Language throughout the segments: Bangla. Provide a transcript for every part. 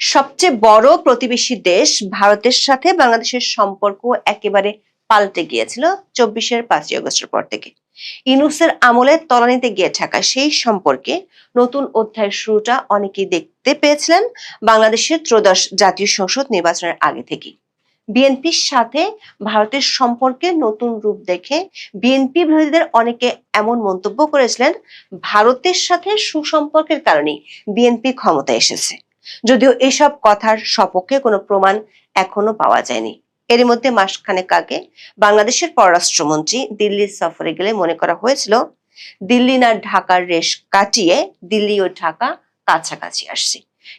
সবচেয়ে বড় প্রতিবেশী দেশ ভারতের সাথে বাংলাদেশের সম্পর্ক একেবারে পাল্টে গিয়েছিল ২৪-এর ৫ই আগস্টের পর থেকে। ইউনূসের আমলে তলানিতে গিয়ে থাকা সেই সম্পর্কে নতুন অধ্যায়ের শুরুটা অনেকেই দেখতে পেয়েছিলেন বাংলাদেশের ত্রয়োদশ জাতীয় সংসদ নির্বাচনের আগে থেকেই। বিএনপির সাথে ভারতের সম্পর্কে নতুন রূপ দেখে বিএনপি বিরোধীদের অনেকে এমন মন্তব্য করেছিলেন, ভারতের সাথে সুসম্পর্কের কারণেই বিএনপি ক্ষমতায় এসেছে। যদিও এসব কথার সপক্ষে কোনো প্রমাণ এখনো পাওয়া যায়নি। এর মধ্যে মাসখানেক আগে বাংলাদেশের পররাষ্ট্রমন্ত্রী দিল্লি সফরে গেলে মনে করা হয়েছিল দিল্লি না ঢাকার রেশ কাটিয়ে দিল্লি ও ঢাকা কাছাকাছি আসছে।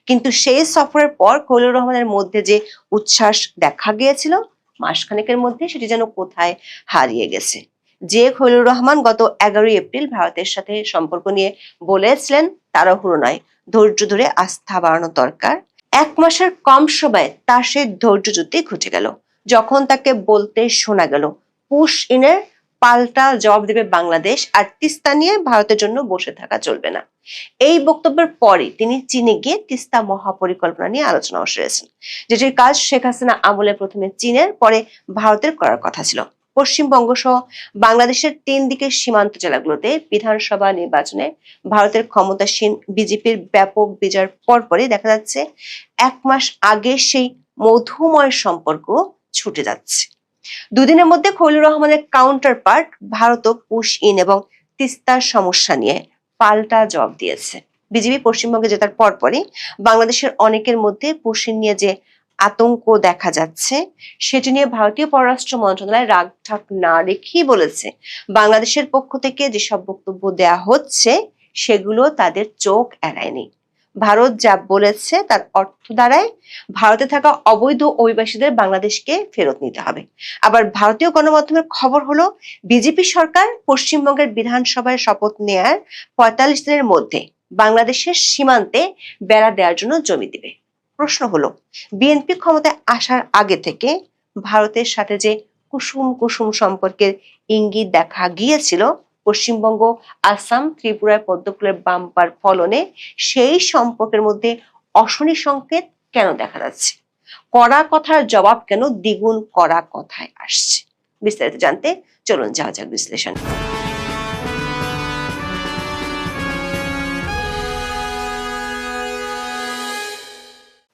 কিন্তু সেই সফরের পর খলিলুর রহমানের মধ্যে যে উচ্ছ্বাস দেখা গিয়েছিল, মাসখানেকের মধ্যে সেটি যেন কোথায় হারিয়ে গেছে। যে খলিলুর রহমান গত ১১ই এপ্রিল ভারতের সাথে সম্পর্ক নিয়ে বলেছিলেন তাড়াহুড়ো নয়, ধৈর্য ধরে আস্থা বাড়ানো দরকার, ১ মাসের কম সময়ে তার সেই ধৈর্যচ্যুতি ঘটে গেল যখন তাকে বলতে শোনা গেল পুশ ইনের পাল্টা জবাব দেবে বাংলাদেশ, আর তিস্তা নিয়ে ভারতের জন্য বসে থাকা চলবে না। এই বক্তব্যের পরে তিনি চীনে গিয়ে তিস্তা মহাপরিকল্পনা নিয়ে আলোচনা সেরেছেন, যেটির কাজ শেখ হাসিনা আমলে প্রথমে চীনের, পরে ভারতের করার কথা ছিল। পশ্চিমবঙ্গ সহ বাংলাদেশের ৩ দিকের সীমান্ত জেলাগুলোতে বিধানসভা নির্বাচনে ভারতের ক্ষমতাসীন বিজেপির ব্যাপক বিজয়ের পরপরই দেখা যাচ্ছে ১ মাস আগে সেই মধুময় সম্পর্ক ছুটে যাচ্ছে। দুদিনের মধ্যে খলিলুর রহমানের কাউন্টার পার্ট ভারতও পুশ ইন এবং তিস্তার সমস্যা নিয়ে পাল্টা জবাব দিয়েছে। বিজেপি পশ্চিমবঙ্গে জেতার পরপরই বাংলাদেশের অনেকের মধ্যে পুশ ইন নিয়ে যে আতঙ্ক দেখা যাচ্ছে, সেটি নিয়ে ভারতীয় পররাষ্ট্র মন্ত্রণালয় রাগঢাক না রেখেই বলেছে, বাংলাদেশের পক্ষ থেকে যেসব বক্তব্য দেয়া হচ্ছে সেগুলো তাদের চোখ এড়ায়নি। ভারত যা বলেছে তার অর্থ দাঁড়ায় ভারতে থাকা অবৈধ অভিবাসীদের বাংলাদেশকে ফেরত নিতে হবে। আবার ভারতীয় গণমাধ্যমের খবর হলো বিজেপি সরকার পশ্চিমবঙ্গের বিধানসভায় শপথ নেয়ার ৪৫ দিনের মধ্যে বাংলাদেশের সীমান্তে বেড়া দেওয়ার জন্য জমি দিবে। প্রশ্ন হলো, বিএনপি ক্ষমতায় আসার আগে থেকে ভারতের সাথে যে কুসুম কুসুম সম্পর্কের ইঙ্গিত দেখা গিয়েছিল, পশ্চিমবঙ্গ, আসাম, ত্রিপুরায় পদ্মফুলের বাম্পার ফলনে সেই সম্পর্কের মধ্যে অশনি সংকেত কেন দেখা যাচ্ছে? কড়া কথার জবাব কেন দ্বিগুণ কড়া কথায় আসছে? বিস্তারিত জানতে চলুন যাওয়া যাক বিশ্লেষণ।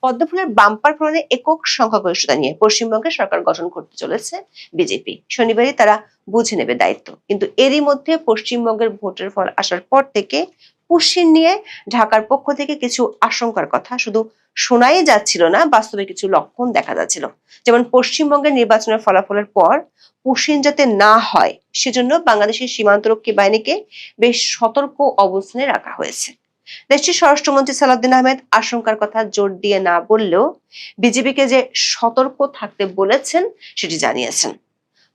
পদ্মফুলের বাম্পার ফলনে একক সংখ্যাগরিষ্ঠতা নিয়ে পশ্চিমবঙ্গে সরকার গঠন করতে চলেছে বিজেপি। শনিবারই তারা বুঝে নেবে দায়িত্ব। কিন্তু এরই মধ্যে পশ্চিমবঙ্গের ভোটের ফল আসার পর থেকে পুশিন নিয়ে ঢাকার পক্ষ থেকে কিছু আশঙ্কার কথা শুধু শোনাই যাচ্ছিল না, বাস্তবে কিছু লক্ষণ দেখা যাচ্ছিল। যেমন পশ্চিমবঙ্গের নির্বাচনের ফলাফলের পর পুশিন যাতে না হয় সেজন্য বাংলাদেশের সীমান্তরক্ষী বাহিনীকে বেশ সতর্ক অবস্থানে রাখা হয়েছে। দেশটির স্বরাষ্ট্রমন্ত্রী সালাউদ্দিন আহমেদ আশঙ্কার কথা জোর দিয়ে না বললেও বিজেপিকে যে সতর্ক থাকতে বলেছেন সেটি জানিয়েছেন।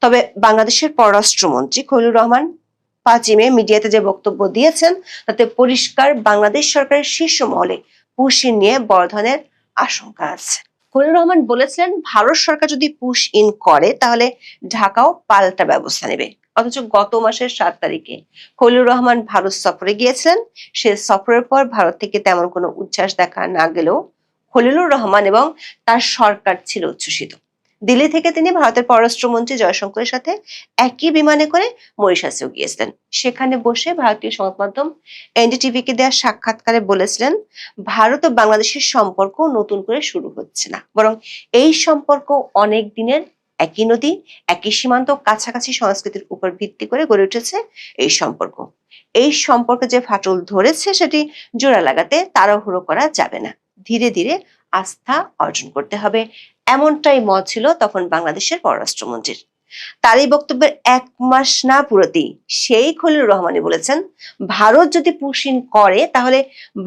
তবে বাংলাদেশের পররাষ্ট্রমন্ত্রী খলিলুর রহমান ৫ই মে মিডিয়াতে যে বক্তব্য দিয়েছেন তাতে পরিষ্কার বাংলাদেশ সরকারের শীর্ষ মহলে পুশ ইন নিয়ে বড় ধরনের আশঙ্কা আছে। খলিলুর রহমান বলেছিলেন, ভারত সরকার যদি পুশ ইন করে তাহলে ঢাকাও পাল্টা ব্যবস্থা নেবে। অথচ গত মাসের ৭ তারিখে খলিলুর রহমান ভারত সফরে গিয়েছিলেন। সে সফরের পর ভারত থেকে তেমন কোনো উচ্ছ্বাস দেখা না গেলেও খলিলুর রহমান এবং তার সরকার ছিল উচ্ছ্বসিত। দিল্লি থেকে তিনি ভারতের পররাষ্ট্রমন্ত্রী জয়শঙ্করের সাথে একই বিমানে করে মরিশাসেও গিয়েছিলেন। সেখানে বসে ভারতীয় সংবাদ মাধ্যম এনডিটিভিকে দেওয়া সাক্ষাৎকারে বলেছিলেন, ভারত ও বাংলাদেশের সম্পর্ক নতুন করে শুরু হচ্ছে না, বরং এই সম্পর্ক অনেক দিনের, একই নদী, একই সীমান্ত, কাছাকাছি সংস্কৃতির উপর ভিত্তি করে গড়ে উঠেছে এই সম্পর্ক। এই সম্পর্কে যে ফাটল ধরেছে সেটি জোড়া লাগাতে তাড়াহুড়ো করা যাবে না, ধীরে ধীরে আস্থা অর্জন করতে হবে, এমনটাই মত ছিল তখন বাংলাদেশের পররাষ্ট্রমন্ত্রীর। তার এই বক্তব্যের ১ মাস না পুরোতেই সেই খলিলুর রহমানই বলেছেন, ভারত যদি পুশ ইন করে তাহলে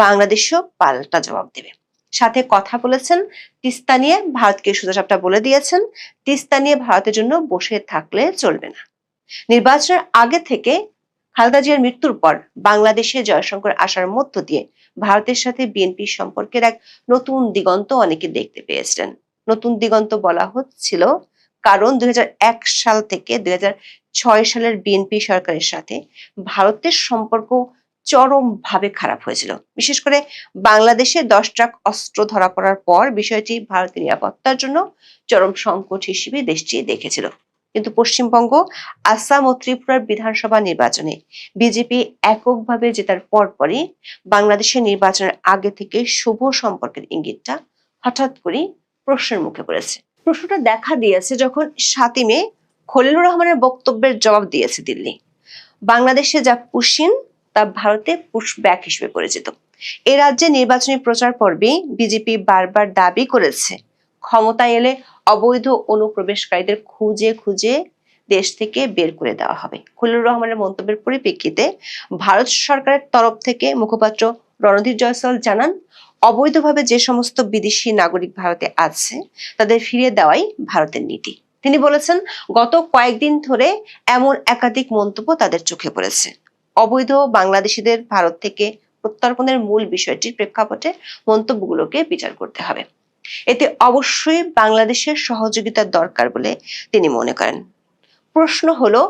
বাংলাদেশও পাল্টা জবাব দেবে। সাথে কথা বলেছেন তিস্তা নিয়ে, ভারতকে সোজাসাপটা বলে দিয়েছেন তিস্তা নিয়ে ভারতের জন্য বসে থাকলে চলবে না। নির্বাচনের আগে থেকে খালেদা জিয়ার মৃত্যুর পর বাংলাদেশে জয়শঙ্কর আসার মধ্য দিয়ে ভারতের সাথে বিএনপির সম্পর্কের এক নতুন দিগন্ত অনেকে দেখতে পেয়েছিলেন। নতুন দিগন্ত বলা হচ্ছিল কারণ ২০০১ সাল থেকে ২০০৬ সালের বিএনপি সরকারের সাথে ভারতের সম্পর্ক চরমভাবে খারাপ হয়েছিল। বিশেষ করে বাংলাদেশে 10 ট্রাক অস্ত্র ধরা পড়ার পর বিষয়টি ভারতের নিরাপত্তার জন্য চরম সংকট হিসেবে দেশটি দেখেছিল। কিন্তু পশ্চিমবঙ্গ, আসাম ও ত্রিপুরার বিধানসভা নির্বাচনে বিজেপি এককভাবে জেতার পরপরই বাংলাদেশের নির্বাচনের আগে থেকে শুভ সম্পর্কের ইঙ্গিতটা হঠাৎ করেই প্রশ্নের মুখে পড়েছে। প্রশ্নটা দেখা দিয়েছে যখন 7ই মে খলিলুর রহমানের বক্তব্যের জবাব দিয়েছে দিল্লি। বাংলাদেশে যা পুশিন তা ভারতে পুশব্যাক হিসেবে পরিচিত। এ রাজ্যে নির্বাচনী প্রচার পর্বে বিজেপি বারবার দাবি করেছে ক্ষমতায় এলে অবৈধ অনুপ্রবেশকারীদের খুঁজে খুঁজে দেশ থেকে বের করে দেওয়া হবে। খলিলুর রহমানের মন্তব্যের পরিপ্রেক্ষিতে ভারত সরকারের তরফ থেকে মুখপাত্র রণধীর জয়সওয়াল জানান, অবৈধভাবে যে সমস্ত বিদেশি নাগরিক ভারতে আছে তাদের ফিরিয়ে দেওয়াই ভারতের নীতি। তিনি বলেছেন, গত কয়েকদিন ধরে এমন একাধিক মন্তব্য তাদের চোখে পড়েছে। অবৈধ বাংলাদেশিদের ভারত থেকে প্রত্যর্পণের মূল বিষয়টির প্রেক্ষাপটে মন্তব্যগুলোকে বিচার করতে হবে। এতে অবশ্যই বাংলাদেশের সহযোগিতার দরকার বলে তিনি মনে করেন। প্রশ্ন হলো,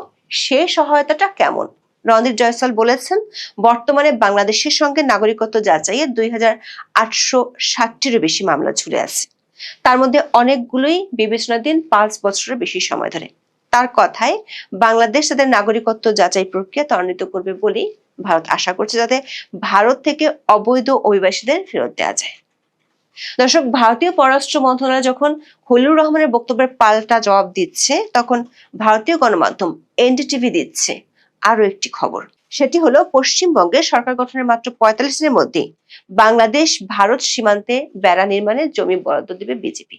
সে সহায়তাটা কেমন? রণধীর জয়সওয়াল বলেছেন, বর্তমানে বাংলাদেশের সঙ্গে নাগরিকত্ব যাচাইয়ের 2860টিরও বেশি মামলা ঝুলে আছে। তার মধ্যে অনেকগুলোই বিবেচনাধীন 5 বছরের বেশি সময় ধরে। তার কথায় বাংলাদেশ তাদের নাগরিকত্ব যাচাই প্রক্রিয়া ত্বরান্বিত করবে বলেই ভারত আশা করছে, যাতে ভারত থেকে অবৈধ অভিবাসীদের ফেরত দেওয়া যায়। দর্শক, ভারতীয় পররাষ্ট্র মন্ত্রণালয় যখন খলিলুর রহমানের বক্তব্যের পাল্টা জবাব দিচ্ছে, তখন ভারতীয় গণমাধ্যম এনডিটিভি দিচ্ছে আরো একটি খবর। সেটি হলো, পশ্চিমবঙ্গে সরকার গঠনের মাত্র 45 দিনের মধ্যে বাংলাদেশ ভারত সীমান্তে বেড়া নির্মাণের জমি বরাদ্দ দেবে বিজেপি।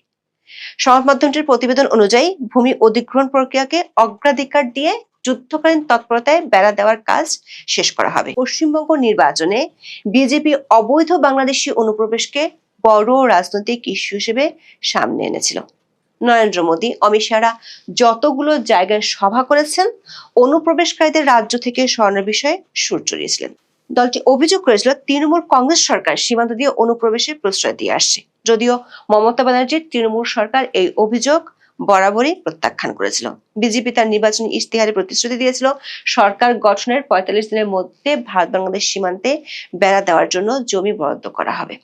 সংবাদ মাধ্যমটির প্রতিবেদন অনুযায়ী ভূমি অধিগ্রহণ প্রক্রিয়াকে অগ্রাধিকার দিয়ে যুদ্ধকালীন তৎপরতায় বেড়া দেওয়ার কাজ শেষ করা হবে। পশ্চিমবঙ্গ নির্বাচনে বিজেপি অবৈধ বাংলাদেশি অনুপ্রবেশকে বড় রাজনৈতিক ইস্যু হিসেবে সামনে এনেছিল। নরেন্দ্র মোদী, অমিত শাহরা যতগুলো জায়গায় সভা করেছেন, অনুপ্রবেশকারীদের রাজ্য থেকে সরানোর বিষয়ে সুর চড়িয়েছিলেন। দলটি অভিযোগ করেছিল, তৃণমূল কংগ্রেস সরকার সীমান্ত দিয়ে অনুপ্রবেশের প্রশ্রয় দিয়ে আসছে। যদিও মমতা ব্যানার্জির তৃণমূল সরকার এই অভিযোগ বরাবরই প্রত্যাখ্যান করেছিল। বিজেপি তার নির্বাচনী ইশতেহারে প্রতিশ্রুতি দিয়েছিল, সরকার গঠনের 45 দিনের মধ্যে ভারত বাংলাদেশ সীমান্তে বেড়া দেওয়ার জন্য জমি বরাদ্দ করা হবে।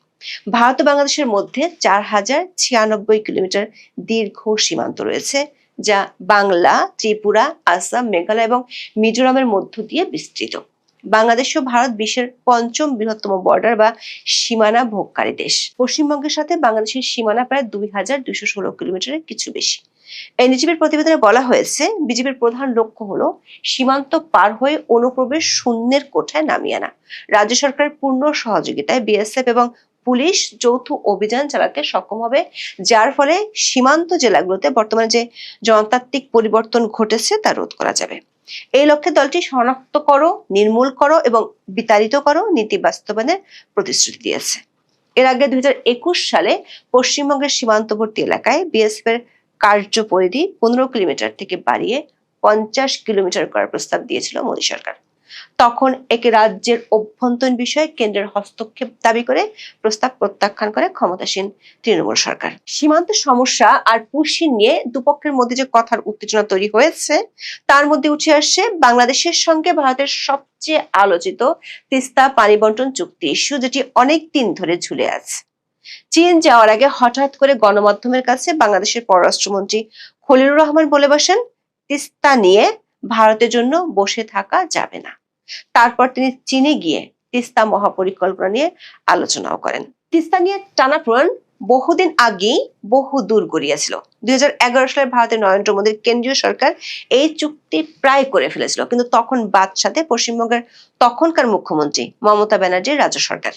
ভারত ও বাংলাদেশের মধ্যে 4096 কিলোমিটার দীর্ঘ সীমান্ত রয়েছে, যা বাংলা, ত্রিপুরা, আসাম, মেঘালয় এবং মিজোরামের মধ্য দিয়ে বিস্তৃত। বাংলাদেশ ও ভারত বিশ্বের 5ম বৃহত্তম বর্ডার বা সীমানা ভোগকারী দেশ। পশ্চিমবঙ্গের সাথে বাংলাদেশের সীমানা প্রায় 2216 কিলোমিটারের কিছু বেশি। এনডিটিভির প্রতিবেদনে বলা হয়েছে, বিজেপির প্রধান লক্ষ্য হলো সীমান্ত পার হয়ে অনুপ্রবেশ শূন্যের কোঠায় নামিয়ে আনা। রাজ্য সরকারের পূর্ণ সহযোগিতায় বিএসএফ এবং পুলিশ যৌথ অভিযান চালাতে সক্ষম হবে, যার ফলে সীমান্ত জেলাগুলোতে বর্তমানে যে জনতান্ত্রিক পরিবর্তন ঘটেছে তা রোধ করা যাবে। এই লক্ষ্যে দলটি শনাক্ত করো, নির্মূল করো এবং বিতাড়িত করো নীতি বাস্তবায়নের প্রতিশ্রুতি দিয়েছে। এর আগে 2021 সালে পশ্চিমবঙ্গের সীমান্তবর্তী এলাকায় বিএসএফ এর কার্য পরিধি 15 কিলোমিটার থেকে বাড়িয়ে 50 কিলোমিটার করার প্রস্তাব দিয়েছিল মোদী সরকার। তখন একে রাজ্যের অভ্যন্তরীণ বিষয়ে কেন্দ্রের হস্তক্ষেপ দাবি করে প্রস্তাব প্রত্যাখ্যান করে ক্ষমতাসীন তৃণমূল সরকার। সীমান্ত সমস্যা আর পুশিন নিয়ে দুপক্ষের মধ্যে যে কথার উত্তেজনা তৈরি হয়েছে, তার মধ্যে উঠে আসছে বাংলাদেশের সঙ্গে ভারতের সবচেয়ে আলোচিত তিস্তা পানি বন্টন চুক্তি ইস্যু, যেটি অনেক দিন ধরে ঝুলে আছে। চীন যাওয়ার আগে হঠাৎ করে গণমাধ্যমের কাছে বাংলাদেশের পররাষ্ট্রমন্ত্রী খলিলুর রহমান বলে বসেন, তিস্তা নিয়ে ভারতের জন্য বসে থাকা যাবে না। তারপর তিনি চীনে গিয়ে তিস্তা মহাপরিকল্পনা নিয়ে আলোচনাও করেন। তিস্তা নিয়ে টানাপোড়েন বহুদিন আগেই বহু দূর গড়িয়েছিল। 2011 সালে ভারতের নরেন্দ্র মোদীর কেন্দ্রীয় সরকার এই চুক্তি প্রায় করে ফেলেছিল, কিন্তু তখন বাদ সাথে পশ্চিমবঙ্গের তখনকার মুখ্যমন্ত্রী মমতা ব্যানার্জির রাজ্য সরকার।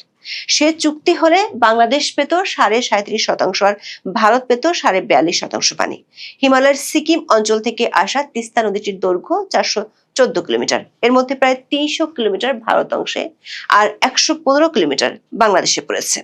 সে চুক্তি হলে বাংলাদেশ পেত 37.5% আর ভারত পেত 42.5% পানি। হিমালয়ের সিকিম অঞ্চল থেকে আসা তিস্তা নদীটির দৈর্ঘ্য 414 কিলোমিটার। এর মধ্যে প্রায় 300 কিলোমিটার ভারত অংশে আর 115 কিলোমিটার বাংলাদেশে পড়েছে।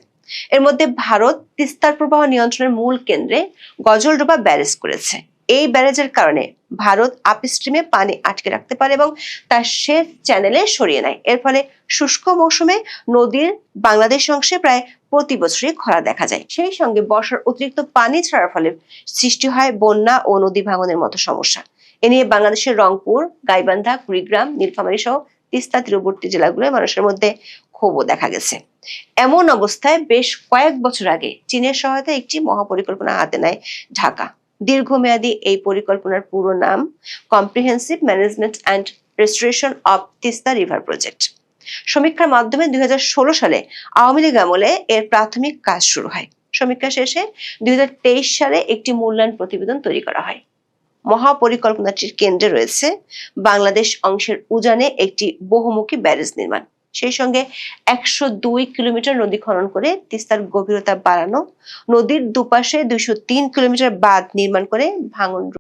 এর মধ্যে ভারত তিস্তার প্রবাহ নিয়ন্ত্রণের মূল কেন্দ্রে গজলডোবা ব্যারেজ করেছে। এই ব্যারেজের কারণে ভারত আপস্ট্রিমে পানি আটকে রাখতে পারে এবং তা সেচ চ্যানেলে সরিয়ে নেয়। এর ফলে শুষ্ক মৌসুমে নদীর বাংলাদেশ অংশে প্রায় প্রতি বছরই খরা দেখা যায়। সেই সঙ্গে বর্ষার অতিরিক্ত পানি ছাড়ার ফলে সৃষ্টি হয় বন্যা ও নদী ভাঙনের মতো সমস্যা। এ নিয়ে বাংলাদেশের রংপুর, গাইবান্ধা, কুড়িগ্রাম, নীলফামারী সহ তিস্তা তীরবর্তী জেলাগুলোয় মানুষের মধ্যে ক্ষোভও দেখা গেছে। এমন অবস্থায় বেশ কয়েক বছর আগে চীনের সহায়তায় একটি মহাপরিকল্পনা হাতে নেয় ঢাকা। দীর্ঘমেয়াদী এই পরিকল্পনার পুরো নাম comprehensive management and restoration of Teesta river project. সমীক্ষার মাধ্যমে ২০১৬ সালে আওয়ামী লীগ আমলে এর প্রাথমিক কাজ শুরু হয়। সমীক্ষা শেষে ২০২৩ সালে একটি মূল্যায়ন প্রতিবেদন তৈরি করা হয়। মহাপরিকল্পনাটির কেন্দ্রে রয়েছে বাংলাদেশ অংশের উজানে একটি বহুমুখী ব্যারেজ নির্মাণ, সেই সঙ্গে ১০২ কিলোমিটার নদী খনন করে তিস্তার গভীরতা বাড়ানো, নদীর দুপাশে ২০৩ কিলোমিটার বাঁধ নির্মাণ করে ভাঙন